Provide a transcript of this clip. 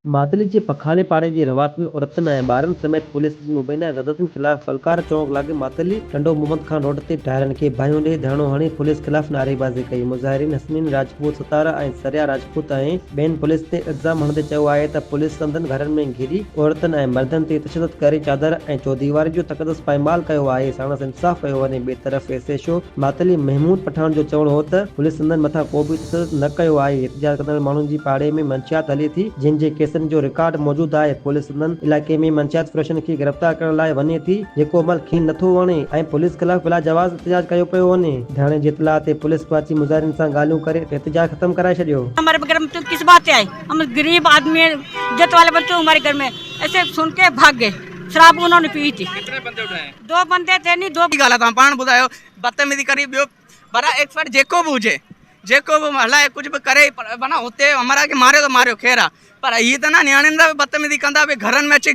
मातली जे पखाले पाड़े जी रवात में औरतन ऐं ॿारनि समेत पुलिस मुबैना ज़दतुनि ख़िलाफ़ फलकार चौक लाॻे मातली टंडो मोहम्मद खान रोड ते टायरनि खे बाहियूं ॾेई धरणो हणी पुलिस ख़िलाफ़ नारेबाज़ी कई। मुज़ाहिरीन हसनीन राजपूत सतारा ऐं सरिया राजपूत ऐं ॿियनि पुलिस ते इल्ज़ाम हणंदे चयो आहे त पुलिस संदनि घरनि में घिरी औरतनि ऐं मर्दनि ते तशदुद करे चादर ऐं चौदीवारी जो तक़दस पाईमाल कयो आहे। साणुसि इंसाफ़ कयो वञे। ॿिए तरफ़ एसएचओ मातली महमूद पठान जो चवणो हो त पुलिस संदनि मथां को बि तशदुद न कयो आहे। एहतिजाज कंदड़ माण्हुनि जी पाड़े में मंशियात हले थी, जिन जे केसनि जो रिकॉर्ड मौजूद आहे। पुलिस संदनि इलाइक़े में मंशियात फ़रोशनि खे गिरफ़्तार करण लाइ वञे थी, जेको अमल खेनि नथो वणे ऐं पुलिस ख़िलाफ़ बिला जवाज़ एहतिजाज कयो पियो वञे। धाणे जी इत्तला ते पुलिस पहुची मुज़ाहिरनि सां ॻाल्हियूं करे एहतिजाज ख़त्म कराए छॾियो। हमारे घर में तो किस बात से आए, हम गरीब आदमी हैं, इज्जत वाले बच्चे हमारे घर में, ऐसे सुन के भाग गए। शराब उन्होंने पी थी। कितने बंदे उठाए? 2 बंदे थे, नहीं 2 गलत हम पाण बुधायो बदतमीजी करी बियो बड़ा एक्सपर्ट जेको भी हुजे, जेको भी हलाए कुछ भी करे बना होते हमारा के मारे तो मारियो खेरा, पर ये तो ना न्याणियुनि सां बदतमीजी कंदा, घरनि में अची